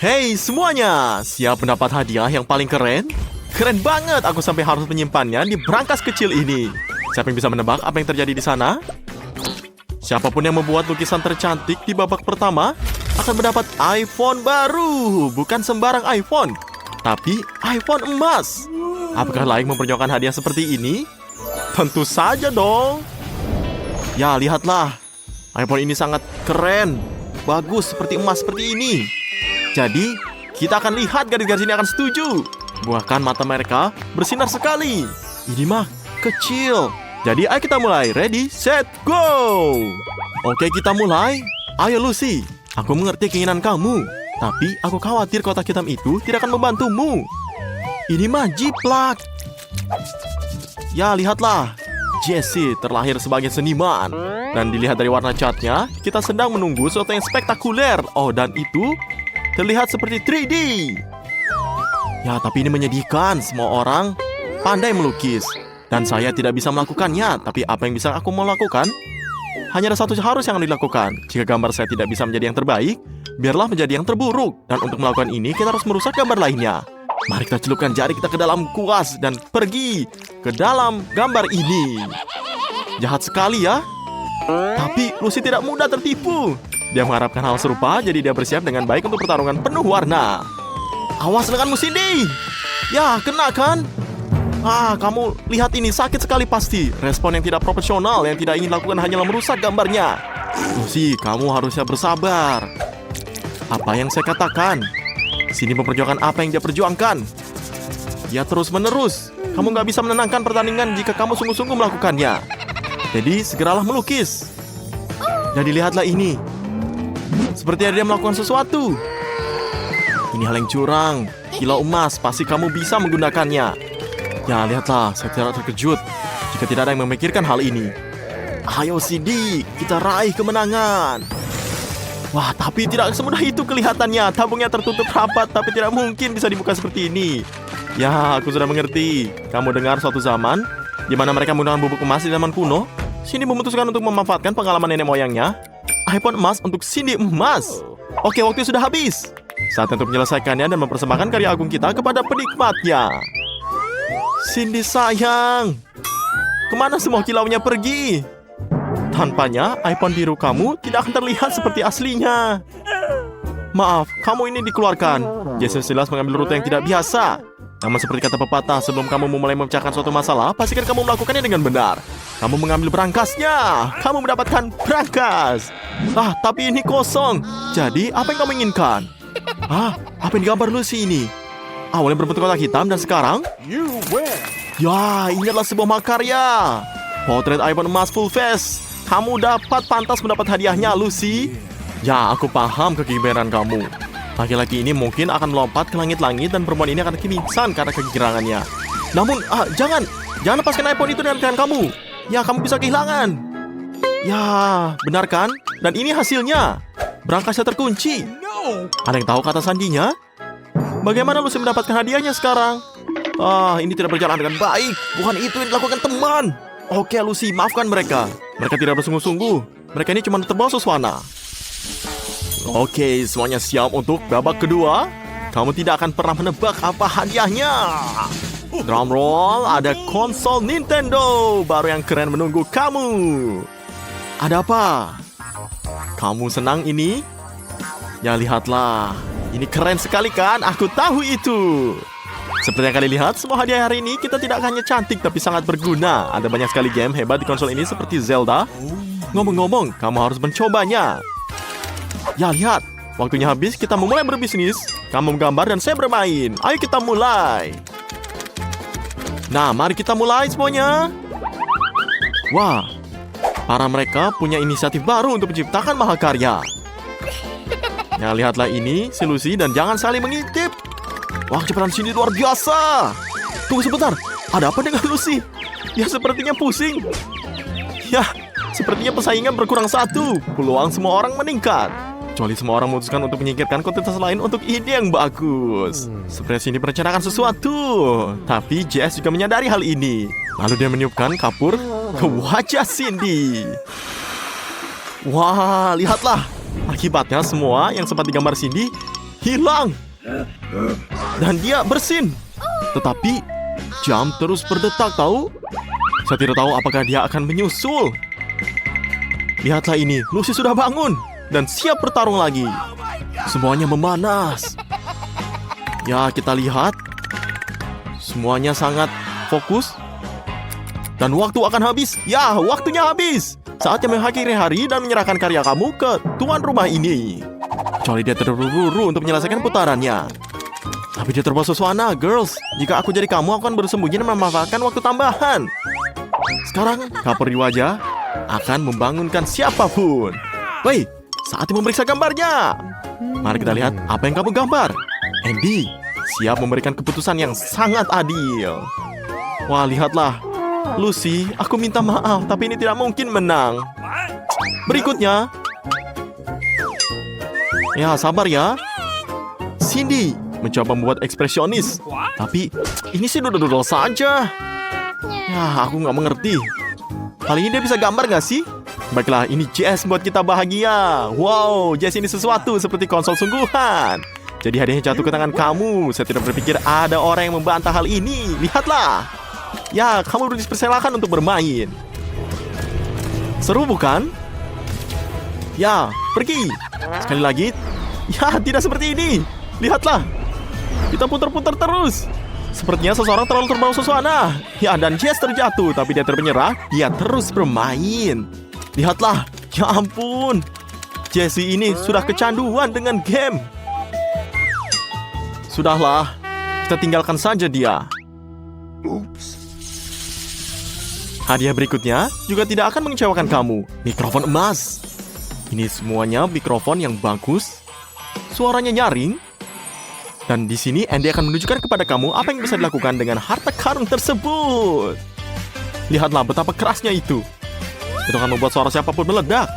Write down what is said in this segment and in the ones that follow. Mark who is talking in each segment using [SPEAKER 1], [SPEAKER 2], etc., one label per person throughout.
[SPEAKER 1] Hey semuanya, siap mendapat hadiah yang paling keren? Keren banget, aku sampai harus menyimpannya di brankas kecil ini. Siapa yang bisa menebak apa yang terjadi di sana? Siapapun yang membuat lukisan tercantik di babak pertama akan mendapat iPhone baru. Bukan sembarang iPhone, tapi iPhone emas. Apakah layak memperjuangkan hadiah seperti ini? Tentu saja dong. Ya, lihatlah. iPhone ini sangat keren. Bagus seperti emas seperti ini. Jadi, kita akan lihat gadis-gadis ini akan setuju. Bahkan mata mereka bersinar sekali. Ini mah kecil. Jadi, ayo kita mulai. Ready, set, go! Oke, kita mulai. Ayo, Lucy. Aku mengerti keinginan kamu. Tapi, aku khawatir kotak hitam itu tidak akan membantumu. Ini mah jiplak. Ya, lihatlah. Jessie terlahir sebagai seniman. Dan dilihat dari warna catnya, kita sedang menunggu sesuatu yang spektakuler. Oh, dan itu terlihat seperti 3D. Ya, tapi ini menyedihkan. Semua orang pandai melukis. Dan saya tidak bisa melakukannya. Tapi apa yang bisa aku mau lakukan? Hanya ada satu harus yang dilakukan. Jika gambar saya tidak bisa menjadi yang terbaik, biarlah menjadi yang terburuk. Dan untuk melakukan ini, kita harus merusak gambar lainnya. Mari kita celupkan jari kita ke dalam kuas dan pergi ke dalam gambar ini. Jahat sekali ya. Tapi Lucy tidak mudah tertipu. Dia mengharapkan hal serupa, jadi dia bersiap dengan baik untuk pertarungan penuh warna. Awas denganmu, Cindy. Ya, kena kan? Kamu lihat ini, sakit sekali pasti. Respon yang tidak profesional, yang tidak ingin lakukan hanyalah merusak gambarnya. Lucy, kamu harusnya bersabar. Apa yang saya katakan? Sini memperjuangkan apa yang dia perjuangkan. Dia terus-menerus. Kamu nggak bisa menenangkan pertandingan jika kamu sungguh-sungguh melakukannya. Jadi, segeralah melukis. Jadi, lihatlah ini. Seperti dia melakukan sesuatu. Ini hal yang curang. Kilau emas, pasti kamu bisa menggunakannya. Ya, lihatlah, saya tidak terkejut jika tidak ada yang memikirkan hal ini. Ayo, Cindy, kita raih kemenangan. Wah, tapi tidak semudah itu kelihatannya. Tabungnya tertutup rapat, tapi tidak mungkin bisa dibuka seperti ini. Ya, aku sudah mengerti. Kamu dengar suatu zaman di mana mereka menggunakan bubuk emas di zaman kuno. Cindy memutuskan untuk memanfaatkan pengalaman nenek moyangnya. iPhone emas untuk Cindy emas. Oke, waktu sudah habis. Saatnya untuk menyelesaikannya dan mempersembahkan karya agung kita kepada penikmatnya. Cindy sayang, kemana semua kilaunya pergi? Tanpanya, iPhone biru kamu tidak akan terlihat seperti aslinya. Maaf, kamu ini dikeluarkan. Jessie jelas mengambil rute yang tidak biasa. Namun seperti kata pepatah, sebelum kamu memulai memecahkan suatu masalah, pastikan kamu melakukannya dengan benar. Kamu mengambil berangkasnya. Kamu mendapatkan berangkas. Tapi ini kosong. Jadi, apa yang kamu inginkan? Apa yang digambar Lucy ini? Awalnya berbentuk kotak hitam dan sekarang? Ya, ini adalah sebuah makarya. Potret iPhone emas full face. Kamu dapat pantas mendapat hadiahnya, Lucy. Ya, aku paham kegigiran kamu. Laki-laki ini mungkin akan melompat ke langit-langit dan perempuan ini akan pingsan karena kegirangannya. Namun, jangan lepaskan iPhone itu dengan tangan kamu. Ya, kamu bisa kehilangan. Ya, benar kan? Dan ini hasilnya. Berangkasnya terkunci. Ada yang tahu kata sandinya? Bagaimana Lucy mendapatkan hadiahnya sekarang? Ini tidak berjalan dengan baik. Bukan itu yang dilakukan teman. Oke, Lucy, maafkan mereka. Mereka tidak bersungguh-sungguh. Mereka ini cuma terbawa suasana. Oke, semuanya siap untuk babak kedua. Kamu tidak akan pernah menebak apa hadiahnya. Drum roll, ada konsol Nintendo baru yang keren menunggu kamu. Ada apa? Kamu senang ini? Ya, lihatlah. Ini keren sekali kan? Aku tahu itu. Seperti yang kalian lihat, semua hadiah hari ini kita tidak hanya cantik tapi sangat berguna. Ada banyak sekali game hebat di konsol ini seperti Zelda. Ngomong-ngomong, kamu harus mencobanya. Ya, lihat. Waktunya habis, kita memulai berbisnis. Kamu menggambar dan saya bermain. Ayo kita mulai. Nah, mari kita mulai semuanya. Wah, para mereka punya inisiatif baru untuk menciptakan mahakarya. Ya, lihatlah ini, si Lucy, dan jangan saling mengintip. Wah, kecepatan sini luar biasa. Tunggu sebentar, ada apa dengan Lucy? Ya, sepertinya pusing. Ya, sepertinya persaingan berkurang satu. Peluang semua orang meningkat. Kecuali semua orang memutuskan untuk menyingkirkan kontestan lain untuk ide yang bagus. Seperti ini merencanakan sesuatu. Tapi Jess juga menyadari hal ini. Lalu dia meniupkan kapur ke wajah Cindy. Wah, lihatlah. Akibatnya semua yang sempat digambar Cindy hilang. Dan dia bersin. Tetapi jam terus berdetak tahu. Saya tidak tahu apakah dia akan menyusul. Lihatlah ini, Lucy sudah bangun dan siap bertarung lagi. Semuanya memanas. Ya, kita lihat. Semuanya sangat fokus. Dan waktu akan habis. Ya, waktunya habis. Saatnya mengakhiri hari dan menyerahkan karya kamu ke tuan rumah ini. Kecuali dia terburu-buru untuk menyelesaikan putarannya. Tapi dia terbawa suasana, girls. Jika aku jadi kamu, aku akan bersembunyi dan memanfaatkan waktu tambahan. Sekarang, kapur di wajah akan membangunkan siapapun. Woi, saatnya memeriksa gambarnya. Mari kita lihat apa yang kamu gambar. Andy siap memberikan keputusan yang sangat adil. Wah, lihatlah. Lucy, aku minta maaf, tapi ini tidak mungkin menang. Berikutnya. Ya, sabar ya. Cindy mencoba membuat ekspresionis. Tapi, ini sih dodol-dodol saja. Ya, aku nggak mengerti. Kali ini dia bisa gambar nggak sih? Baiklah, ini Jess buat kita bahagia. Wow, Jess ini sesuatu seperti konsol sungguhan. Jadi hadiahnya jatuh ke tangan kamu. Saya tidak berpikir ada orang yang membantah hal ini. Lihatlah. Ya, kamu dipersilakan untuk bermain. Seru bukan? Ya, pergi. Sekali lagi. Ya, tidak seperti ini. Lihatlah. Kita putar-putar terus. Sepertinya seseorang terlalu terbawa suasana. Ya, dan Jess terjatuh, tapi dia termenyerah. Dia terus bermain. Lihatlah, ya ampun. Jessie ini sudah kecanduan dengan game. Sudahlah, kita tinggalkan saja dia. Hadiah berikutnya juga tidak akan mengecewakan kamu. Mikrofon emas. Ini semuanya mikrofon yang bagus. Suaranya nyaring. Dan di sini Andy akan menunjukkan kepada kamu apa yang bisa dilakukan dengan harta karun tersebut. Lihatlah betapa kerasnya itu. Itu akan membuat suara siapapun meledak.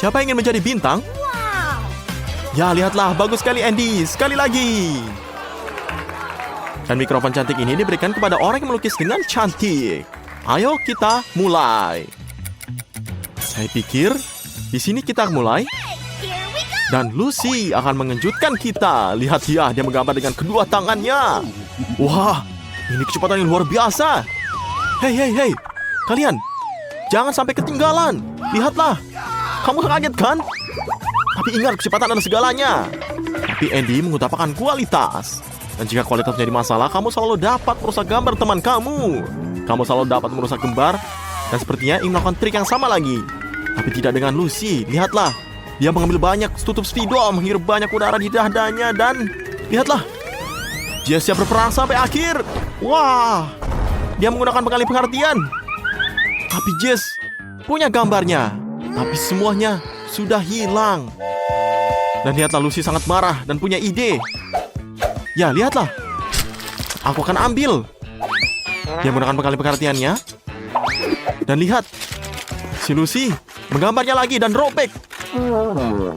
[SPEAKER 1] Siapa yang ingin menjadi bintang? Ya, lihatlah, bagus sekali Andy. Sekali lagi. Dan mikrofon cantik ini diberikan kepada orang yang melukis dengan cantik. Ayo kita mulai. Saya pikir di sini kita mulai. Dan Lucy akan mengejutkan kita. Lihat dia menggambar dengan kedua tangannya. Wah, ini kecepatan yang luar biasa. Hei, kalian, jangan sampai ketinggalan. Lihatlah, kamu kaget kan? Tapi ingat, kecepatan adalah segalanya. Tapi Andy mengutamakan kualitas. Dan jika kualitas menjadi masalah, kamu selalu dapat merusak gambar teman kamu. Kamu selalu dapat merusak gambar. Dan sepertinya ingin melakukan trik yang sama lagi. Tapi tidak dengan Lucy. Lihatlah, dia mengambil banyak tutup spidol, menghirup banyak udara di dadanya. Dan lihatlah, Jess siap berperang sampai akhir. Wah, dia menggunakan pengalih pengertian. Tapi Jess punya gambarnya. Tapi semuanya sudah hilang. Dan lihatlah, Lucy sangat marah dan punya ide. Ya, lihatlah. Aku akan ambil. Dia menggunakan pengalih pengertiannya. Dan lihat, si Lucy menggambarnya lagi dan robek.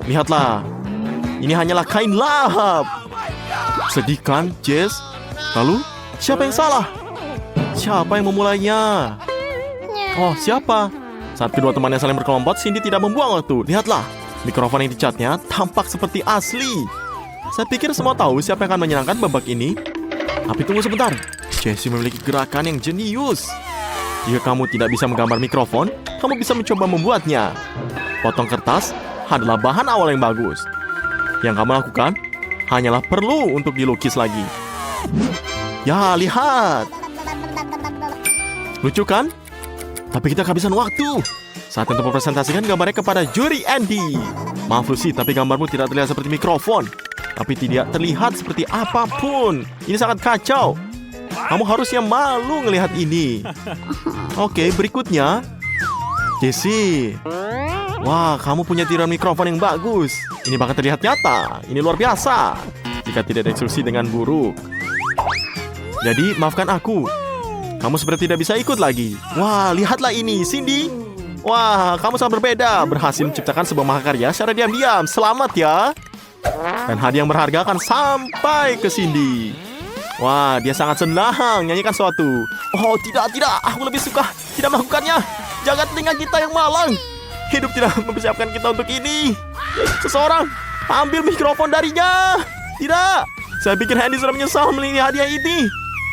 [SPEAKER 1] Lihatlah, ini hanyalah kain lahap. Sedih kan, Jess? Lalu, siapa yang salah? Siapa yang memulainya? Oh, siapa? Saat kedua temannya saling berkelompok, Cindy tidak membuang waktu. Lihatlah, mikrofon yang dicatnya tampak seperti asli. Saya pikir semua tahu siapa yang akan menyenangkan babak ini. Tapi tunggu sebentar, Jessie memiliki gerakan yang jenius. Jika kamu tidak bisa menggambar mikrofon, kamu bisa mencoba membuatnya. Potong kertas adalah bahan awal yang bagus. Yang kamu lakukan hanyalah perlu untuk dilukis lagi. Ya, lihat. Lucu kan? Tapi kita kehabisan waktu. Saat untuk mempresentasikan gambarnya kepada juri Andy. Maaf Lucy, tapi gambarmu tidak terlihat seperti mikrofon. Tapi tidak terlihat seperti apapun. Ini sangat kacau. Kamu harusnya malu ngelihat ini. Oke, berikutnya Jessie. Wah, kamu punya tiran mikrofon yang bagus. Ini bahkan terlihat nyata. Ini luar biasa. Jika tidak diinstruksi dengan buruk. Jadi, maafkan aku. Kamu seperti tidak bisa ikut lagi. Wah, lihatlah ini, Cindy. Wah, kamu sangat berbeda. Berhasil menciptakan sebuah mahakarya secara diam-diam. Selamat ya. Dan hadiah yang berharga akan sampai ke Cindy. Wah, dia sangat senang nyanyikan suatu. Oh, tidak. Aku lebih suka tidak melakukannya. Jangan telinga kita yang malang. Hidup tidak mempersiapkan kita untuk ini. Seseorang Ambil mikrofon darinya. Tidak. Saya pikir Andy sudah menyesal memiliki hadiah ini.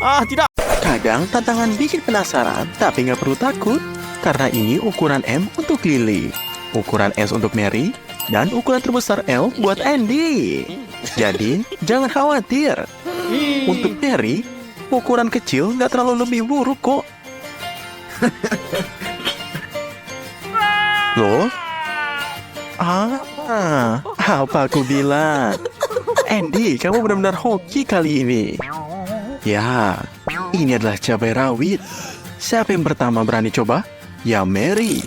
[SPEAKER 1] Tidak.
[SPEAKER 2] Kadang tantangan bikin penasaran, tapi nggak perlu takut. Karena ini ukuran M untuk Lily, ukuran S untuk Mary, dan ukuran terbesar L buat Andy. Jadi, jangan khawatir. Untuk Mary, ukuran kecil nggak terlalu lebih buruk kok. Loh? Apa aku bilang? Andy, kamu benar-benar hoki kali ini. Ya, ini adalah cabai rawit. Siapa yang pertama berani coba? Ya, Mary.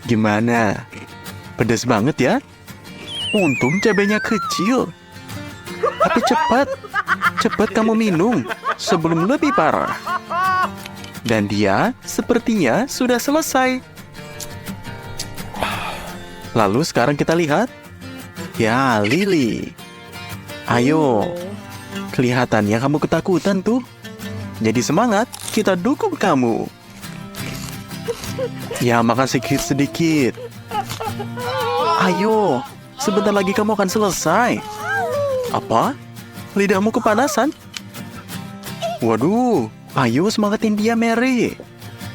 [SPEAKER 2] Gimana? Pedas banget ya? Untung cabainya kecil. Tapi cepat kamu minum sebelum lebih parah. Dan dia sepertinya sudah selesai. Lalu sekarang kita lihat. Ya, Lily. Ayo. Kelihatannya kamu ketakutan tuh. Jadi semangat, kita dukung kamu. Ya, makan sedikit-sedikit. Ayo, sebentar lagi kamu akan selesai. Apa? Lidahmu kepanasan? Waduh, ayo semangatin dia, Mary.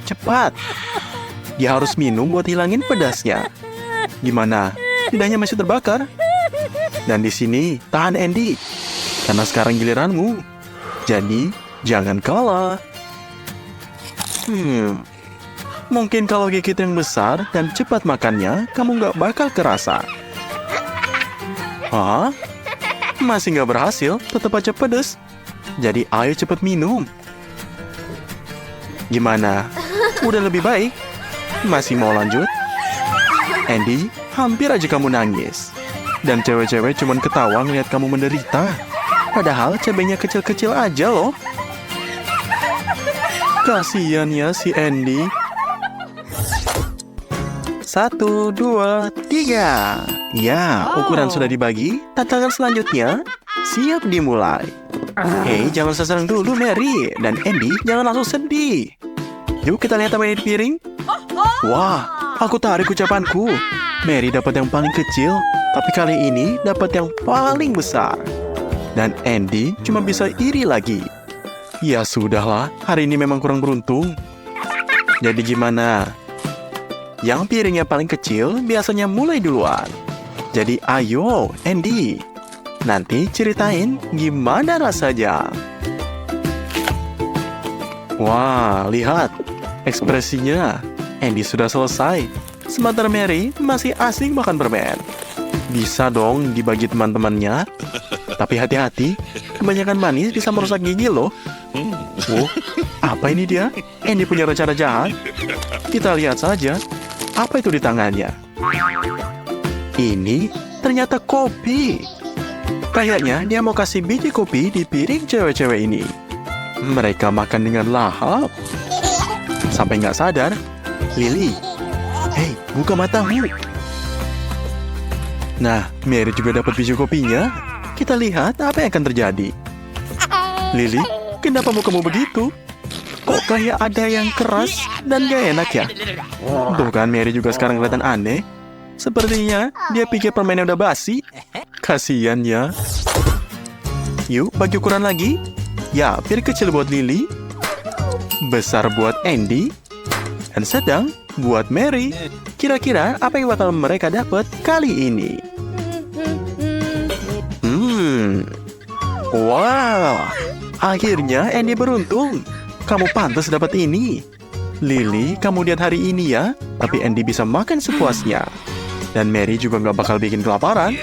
[SPEAKER 2] Cepat. Dia harus minum buat hilangin pedasnya. Gimana? Lidahnya masih terbakar? Dan di sini, tahan Andy. Karena sekarang giliranmu. Jadi, jangan kalah. Mungkin kalau gigit yang besar dan cepat makannya, kamu nggak bakal kerasa. Hah? Masih nggak berhasil, tetap aja pedes. Jadi ayo cepat minum. Gimana? Udah lebih baik? Masih mau lanjut? Andy, hampir aja kamu nangis. Dan cewek-cewek cuman ketawa ngeliat kamu menderita. Padahal cabenya kecil-kecil aja loh. Kasian ya si Andy. 1, 2, 3. Ya, ukuran sudah dibagi. Tantangan selanjutnya siap dimulai. Hei, jangan seserang dulu Mary. Dan Andy, jangan langsung sedih. Yuk kita lihat apa yang di piring. Wah, aku tarik ucapanku. Mary dapat yang paling kecil, tapi kali ini dapat yang paling besar. Dan Andy cuma bisa iri lagi. Ya sudahlah, hari ini memang kurang beruntung. Jadi gimana? Yang piringnya paling kecil biasanya mulai duluan. Jadi ayo, Andy. Nanti ceritain gimana rasanya. Wah, lihat. Ekspresinya. Andy sudah selesai. Sementara Mary masih asing makan permen. Bisa dong dibagi teman-temannya. Tapi hati-hati, kebanyakan manis bisa merusak gigi loh. Apa ini dia? Andy punya rencana jahat? Kita lihat saja. Apa itu di tangannya? Ini ternyata kopi. Kayaknya dia mau kasih biji kopi di piring cewek-cewek ini. Mereka makan dengan lahap. Sampai nggak sadar. Lily, hei, buka matamu. Nah, Mary juga dapat biji kopinya. Kita lihat apa yang akan terjadi. Lily, kenapa mukamu begitu? Kok kayak ada yang keras dan gak enak ya? Tuh kan, Mary juga sekarang kelihatan aneh. Sepertinya dia pikir permennya udah basi. Kasian ya. Yuk, bagi ukuran lagi. Ya, piring kecil buat Lily. Besar buat Andy. Dan sedang buat Mary. Kira-kira apa yang bakal mereka dapat kali ini? Wow, akhirnya Andy beruntung. Kamu pantas dapat ini. Lily, kamu lihat hari ini ya. Tapi Andy bisa makan sepuasnya. Dan Mary juga nggak bakal bikin kelaparan.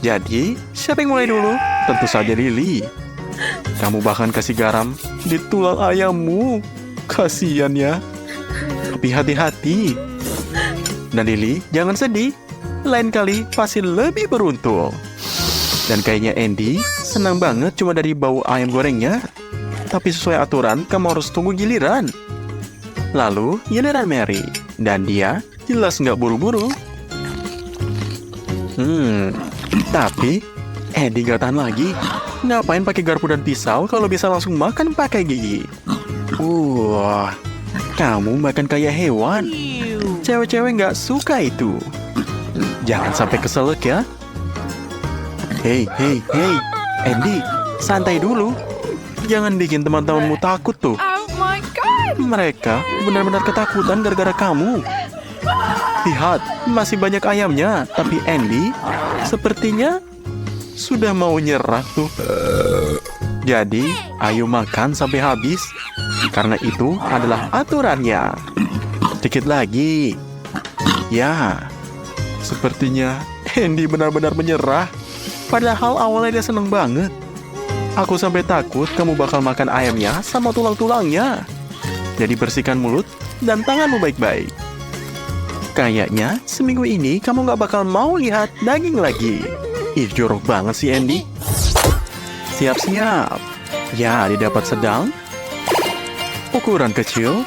[SPEAKER 2] Jadi, siapa yang mulai dulu? Tentu saja Lily. Kamu bahkan kasih garam di tulang ayammu. Kasian ya. Tapi hati-hati. Dan Lily, jangan sedih. Lain kali pasti lebih beruntung. Dan kayaknya Andy senang banget cuma dari bau ayam gorengnya. Tapi sesuai aturan, kamu harus tunggu giliran. Lalu, giliran Mary. Dan dia jelas nggak buru-buru. Tapi Andy nggak tahan lagi. Ngapain pakai garpu dan pisau kalau bisa langsung makan pakai gigi? Kamu makan kayak hewan. Cewek-cewek nggak suka itu. Jangan sampai keselak ya. Hei, hei, hei. Andy, santai dulu. Jangan bikin teman-temanmu takut tuh.
[SPEAKER 3] Oh my god!
[SPEAKER 2] Mereka benar-benar ketakutan gara-gara kamu. Lihat, masih banyak ayamnya. Tapi Andy sepertinya sudah mau nyerah tuh. Jadi, ayo makan sampai habis. Karena itu adalah aturannya. Sedikit lagi. Ya, sepertinya Andy benar-benar menyerah. Padahal awalnya dia seneng banget. Aku sampai takut kamu bakal makan ayamnya sama tulang-tulangnya. Jadi bersihkan mulut dan tanganmu baik-baik. Kayaknya seminggu ini kamu gak bakal mau lihat daging lagi. Ih, jorok banget sih Andy. Siap-siap. Ya, didapat sedang, ukuran kecil,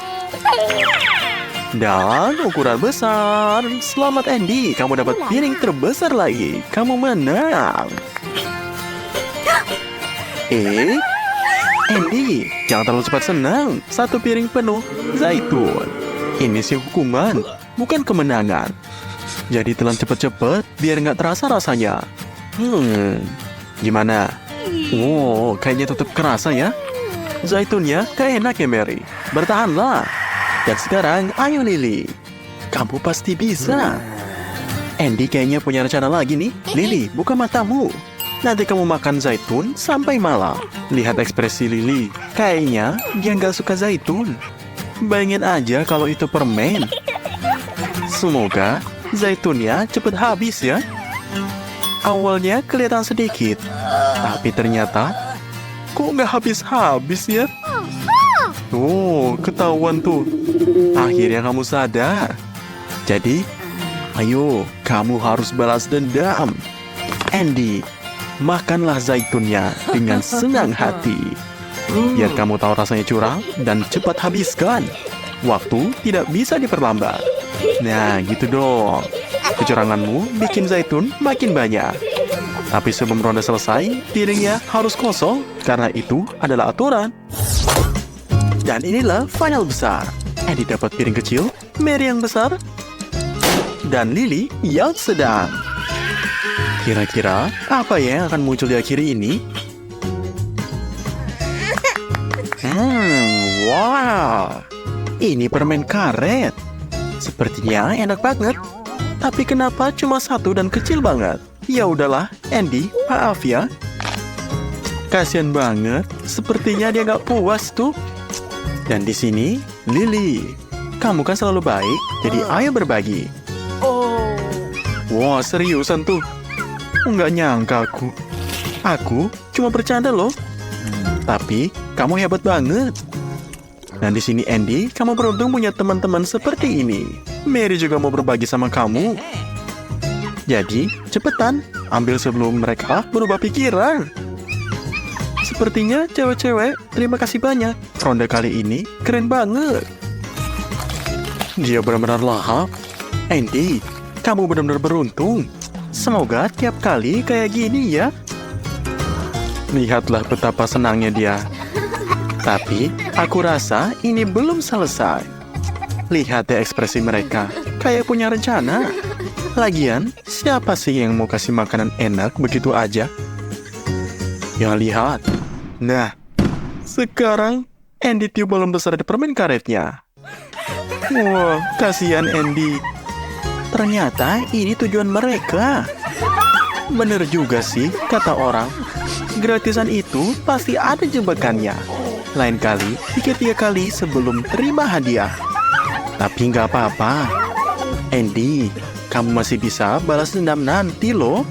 [SPEAKER 2] dan ukuran besar. Selamat Andy, kamu dapat piring terbesar lagi. Kamu menang. Andy, jangan terlalu cepat senang. Satu piring penuh zaitun. Ini sih hukuman, bukan kemenangan. Jadi telan cepet-cepet biar nggak terasa rasanya. Gimana? Wow, kayaknya tetap kerasa ya. Zaitunnya kayak enak ya Mary. Bertahanlah. Dan sekarang, ayo Lily. Kamu pasti bisa. Andy kayaknya punya rencana lagi nih. Lily, buka matamu. Nanti kamu makan zaitun sampai malam. Lihat ekspresi Lily. Kayaknya dia nggak suka zaitun. Bayangin aja kalau itu permen. Semoga zaitunnya cepet habis ya. Awalnya kelihatan sedikit. Tapi ternyata kok nggak habis-habis ya? Oh, ketahuan tuh. Akhirnya kamu sadar. Jadi, ayo, kamu harus balas dendam. Andy, makanlah zaitunnya dengan senang hati. Biar kamu tahu rasanya curang dan cepat habiskan. Waktu tidak bisa diperlambat. Nah, gitu dong. Kecuranganmu bikin zaitun makin banyak. Tapi sebelum ronde selesai, piringnya harus kosong karena itu adalah aturan. Dan inilah final besar. Andy dapat piring kecil, Mary yang besar, dan Lily yang sedang. Kira-kira apa ya yang akan muncul di akhir ini? Wow. Ini permen karet. Sepertinya enak banget. Tapi kenapa cuma satu dan kecil banget? Ya udahlah, Andy, maaf ya. Kasian banget. Sepertinya dia nggak puas tuh. Dan di sini, Lily. Kamu kan selalu baik, jadi ayo berbagi. Wah, seriusan tuh. Nggak nyangka aku. Aku cuma bercanda loh. Tapi kamu hebat banget. Dan di sini Andy, kamu beruntung punya teman-teman seperti ini. Mary juga mau berbagi sama kamu. Jadi, cepetan, ambil sebelum mereka berubah pikiran. Sepertinya cewek-cewek, terima kasih banyak. Ronde kali ini keren banget. Dia benar-benar lahap. Andy, kamu benar-benar beruntung. Semoga tiap kali kayak gini ya. Lihatlah betapa senangnya dia. Tapi, aku rasa ini belum selesai. Lihat deh ekspresi mereka, kayak punya rencana. Lagian, siapa sih yang mau kasih makanan enak begitu aja? Ya lihat. Nah, sekarang Andy tiup balon besar di permen karetnya. Wah, kasihan Andy. Ternyata ini tujuan mereka. Bener juga sih, kata orang. Gratisan itu pasti ada jebakannya. Lain kali, pikir 3 kali sebelum terima hadiah. Tapi nggak apa-apa. Andy, kamu masih bisa balas dendam nanti loh.